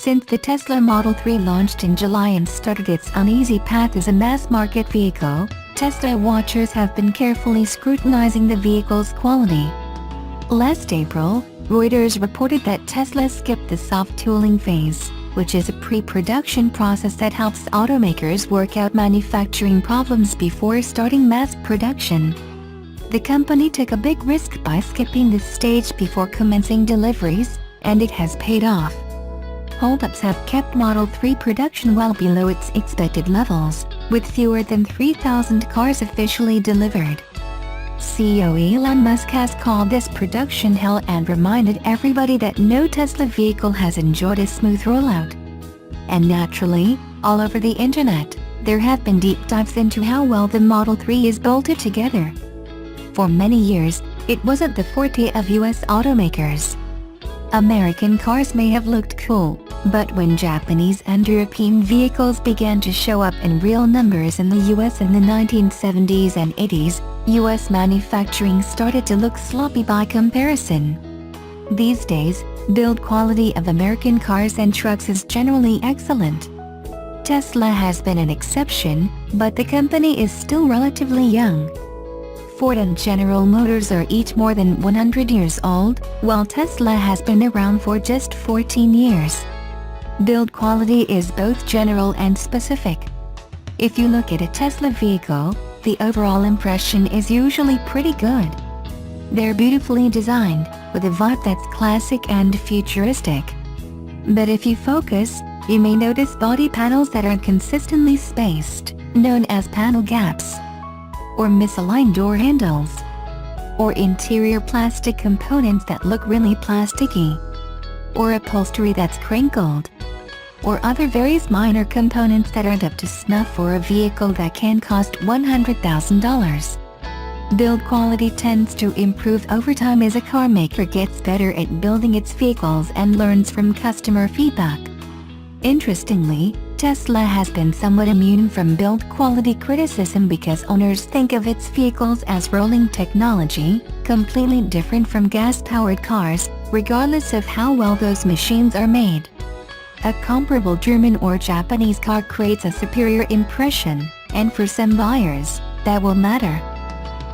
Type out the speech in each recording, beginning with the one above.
Since the Tesla Model 3 launched in July and started its uneasy path as a mass-market vehicle, Tesla watchers have been carefully scrutinizing the vehicle's quality. Last April, Reuters reported that Tesla skipped the soft tooling phase, which is a pre-production process that helps automakers work out manufacturing problems before starting mass production. The company took a big risk by skipping this stage before commencing deliveries, and it has paid off. Holdups have kept Model 3 production well below its expected levels, with fewer than 3,000 cars officially delivered. CEO Elon Musk has called this production hell and reminded everybody that no Tesla vehicle has enjoyed a smooth rollout. And naturally, all over the internet, there have been deep dives into how well the Model 3 is bolted together. For many years, it wasn't the forte of US automakers. American cars may have looked cool, but when Japanese and European vehicles began to show up in real numbers in the US in the 1970s and 80s, US manufacturing started to look sloppy by comparison. These days, build quality of American cars and trucks is generally excellent. Tesla has been an exception, but the company is still relatively young. Ford and General Motors are each more than 100 years old, while Tesla has been around for just 14 years. Build quality is both general and specific. If you look at a Tesla vehicle, the overall impression is usually pretty good. They're beautifully designed, with a vibe that's classic and futuristic. But if you focus, you may notice body panels that are consistently spaced, known as panel gaps, or misaligned door handles, or interior plastic components that look really plasticky, or upholstery that's crinkled, or other various minor components that aren't up to snuff for a vehicle that can cost $100,000. Build quality tends to improve over time as a car maker gets better at building its vehicles and learns from customer feedback. Interestingly, Tesla has been somewhat immune from build quality criticism because owners think of its vehicles as rolling technology, completely different from gas-powered cars, regardless of how well those machines are made. A comparable German or Japanese car creates a superior impression, and for some buyers, that will matter.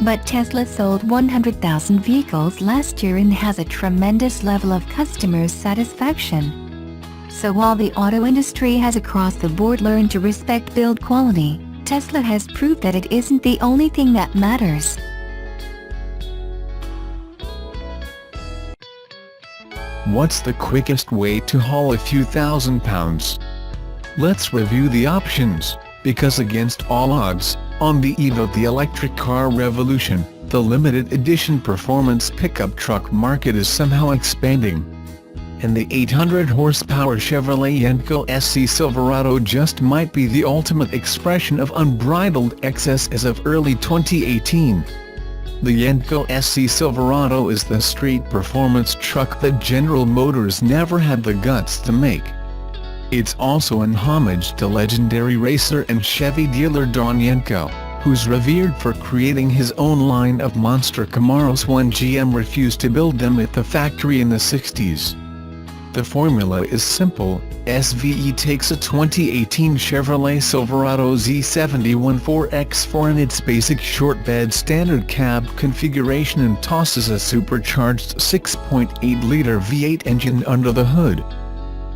But Tesla sold 100,000 vehicles last year and has a tremendous level of customer satisfaction. So while the auto industry has across the board learned to respect build quality, Tesla has proved that it isn't the only thing that matters. What's the quickest way to haul a few thousand pounds? Let's review the options, because against all odds, on the eve of the electric car revolution, the limited edition performance pickup truck market is somehow expanding. And the 800-horsepower Chevrolet Yenko SC Silverado just might be the ultimate expression of unbridled excess as of early 2018. The Yenko SC Silverado is the street performance truck that General Motors never had the guts to make. It's also an homage to legendary racer and Chevy dealer Don Yenko, who's revered for creating his own line of monster Camaros when GM refused to build them at the factory in the 60s. The formula is simple. SVE takes a 2018 Chevrolet Silverado Z71 4X4 in its basic short bed standard cab configuration and tosses a supercharged 6.8-liter V8 engine under the hood.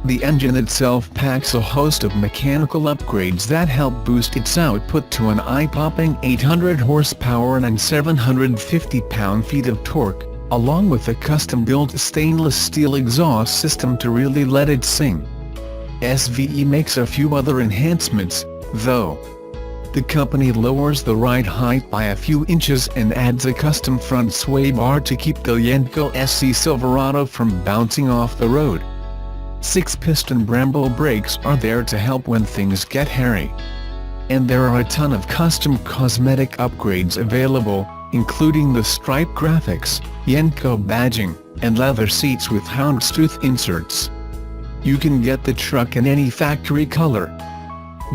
The engine itself packs a host of mechanical upgrades that help boost its output to an eye-popping 800 horsepower and 750 pound-feet of torque, along with a custom-built stainless steel exhaust system to really let it sing. SVE makes a few other enhancements, though. The company lowers the ride height by a few inches and adds a custom front sway bar to keep the Yenko SC Silverado from bouncing off the road. 6-piston Brembo brakes are there to help when things get hairy. And there are a ton of custom cosmetic upgrades available, including the stripe graphics, Yenko badging, and leather seats with houndstooth inserts. You can get the truck in any factory color,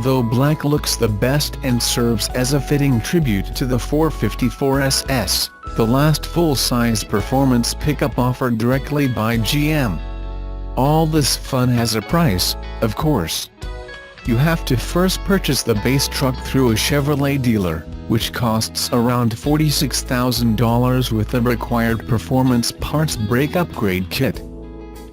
though black looks the best and serves as a fitting tribute to the 454 SS, the last full-size performance pickup offered directly by GM. all this fun has a price, of course. You have to first purchase the base truck through a Chevrolet dealer, which costs around $46,000 with the required performance parts brake upgrade kit.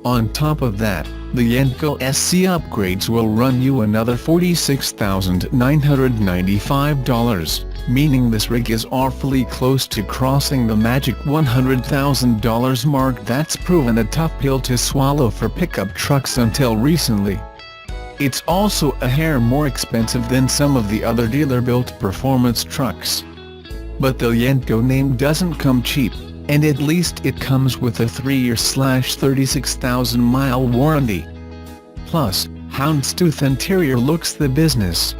On top of that, the Yenko SC upgrades will run you another $46,995, meaning this rig is awfully close to crossing the magic $100,000 mark that's proven a tough pill to swallow for pickup trucks until recently. It's also a hair more expensive than some of the other dealer-built performance trucks. But the Yenko name doesn't come cheap, and at least it comes with a 3-year/36,000-mile warranty. Plus, houndstooth interior looks the business.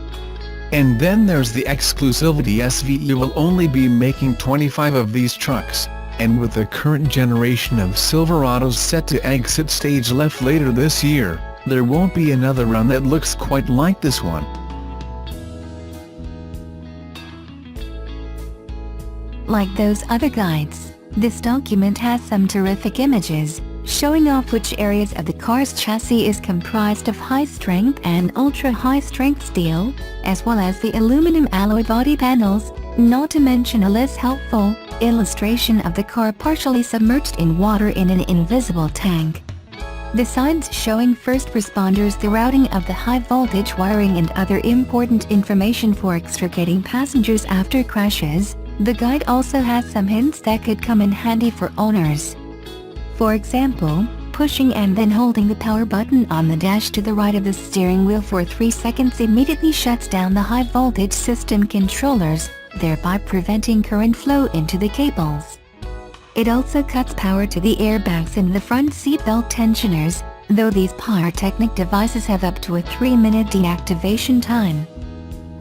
And then there's the exclusivity SVE will only be making 25 of these trucks, and with the current generation of Silverados set to exit stage left later this year, there won't be another run that looks quite like this one. Like those other guides, this document has some terrific images, showing off which areas of the car's chassis is comprised of high-strength and ultra-high-strength steel, as well as the aluminum alloy body panels, not to mention a less helpful illustration of the car partially submerged in water in an invisible tank. The signs showing first responders, the routing of the high-voltage wiring and other important information for extricating passengers after crashes. The guide also has some hints that could come in handy for owners. For example, pushing and then holding the power button on the dash to the right of the steering wheel for 3 seconds immediately shuts down the high-voltage system controllers, thereby preventing current flow into the cables. It also cuts power to the airbags in the front seatbelt tensioners, though these pyrotechnic devices have up to a 3-minute deactivation time.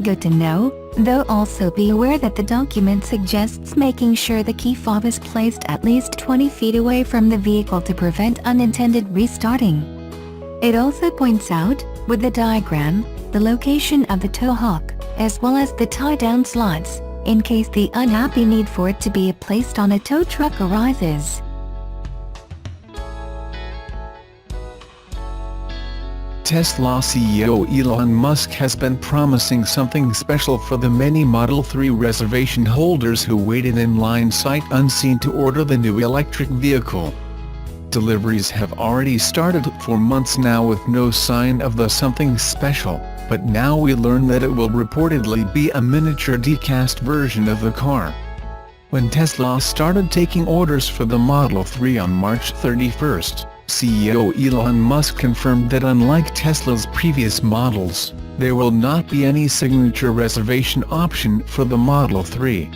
Good to know, though also be aware that the document suggests making sure the key fob is placed at least 20 feet away from the vehicle to prevent unintended restarting. It also points out, with the diagram, the location of the tow hook, as well as the tie-down slots, in case the unhappy need for it to be placed on a tow truck arises. Tesla CEO Elon Musk has been promising something special for the many Model 3 reservation holders who waited in line sight unseen to order the new electric vehicle. Deliveries have already started for months now with no sign of the something special, but now we learn that it will reportedly be a miniature die-cast version of the car. When Tesla started taking orders for the Model 3 on March 31st, CEO Elon Musk confirmed that unlike Tesla's previous models, there will not be any signature reservation option for the Model 3.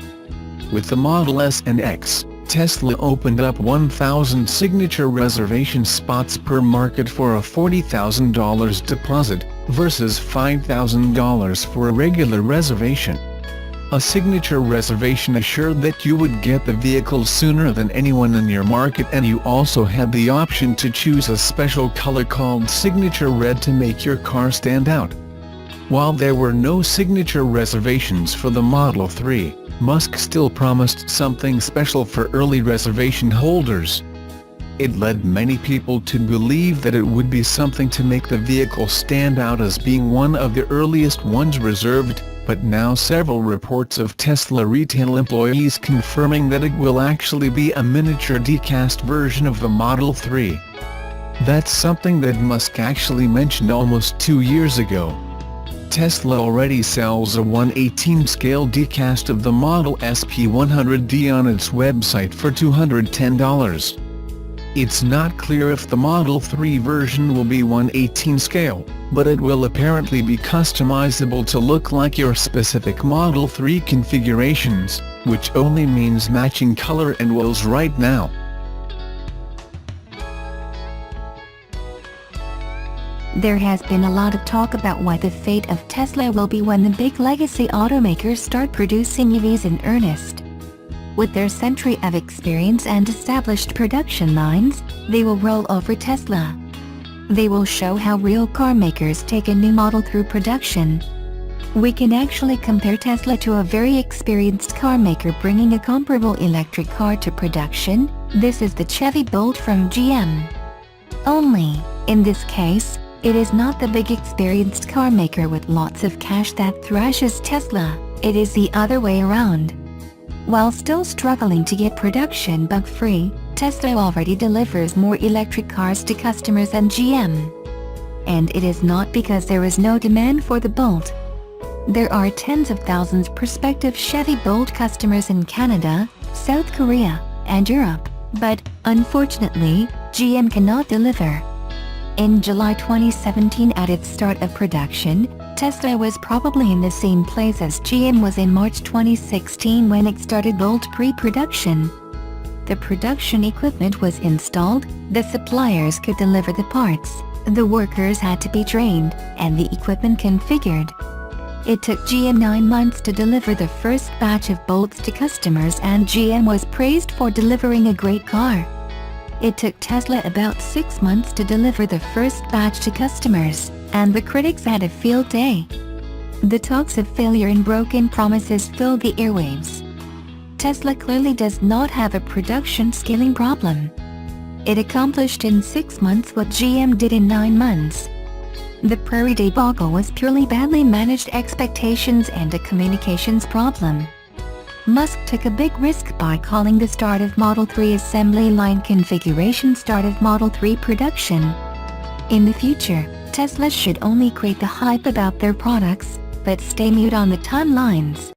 With the Model S and X, Tesla opened up 1,000 signature reservation spots per market for a $40,000 deposit, versus $5,000 for a regular reservation. A signature reservation assured that you would get the vehicle sooner than anyone in your market, and you also had the option to choose a special color called Signature Red to make your car stand out. While there were no signature reservations for the Model 3, Musk still promised something special for early reservation holders. It led many people to believe that it would be something to make the vehicle stand out as being one of the earliest ones reserved, but now several reports of Tesla retail employees confirming that it will actually be a miniature die-cast version of the Model 3. That's something that Musk actually mentioned almost 2 years ago. Tesla already sells a 1/18 scale die-cast of the Model SP100D on its website for $210. It's not clear if the Model 3 version will be 1/18 scale, but it will apparently be customizable to look like your specific Model 3 configurations, which only means matching color and wheels right now. There has been a lot of talk about what the fate of Tesla will be when the big legacy automakers start producing EVs in earnest. With their century of experience and established production lines, they will roll over Tesla. They will show how real car makers take a new model through production. We can actually compare Tesla to a very experienced car maker bringing a comparable electric car to production. This is the Chevy Bolt from GM. Only, In this case, it is not the big experienced car maker with lots of cash that thrashes Tesla, it is the other way around. While still struggling to get production bug-free, Tesla already delivers more electric cars to customers than GM. And it is not because there is no demand for the Bolt. There are tens of thousands prospective Chevy Bolt customers in Canada, South Korea, and Europe, but, unfortunately, GM cannot deliver. In July 2017, at its start of production, Tesla was probably in the same place as GM was in March 2016 when it started Bolt pre-production. The production equipment was installed, the suppliers could deliver the parts, the workers had to be trained, and the equipment configured. It took GM 9 months to deliver the first batch of Bolts to customers, and GM was praised for delivering a great car. It took Tesla about 6 months to deliver the first batch to customers, and the critics had a field day. The talks of failure and broken promises filled the airwaves. Tesla clearly does not have a production scaling problem. It accomplished in 6 months what GM did in 9 months. The Prairie debacle was purely badly managed expectations and a communications problem. Musk took a big risk by calling the start of Model 3 assembly line configuration start of Model 3 production. In the future, Tesla should only create the hype about their products, but stay mute on the timelines.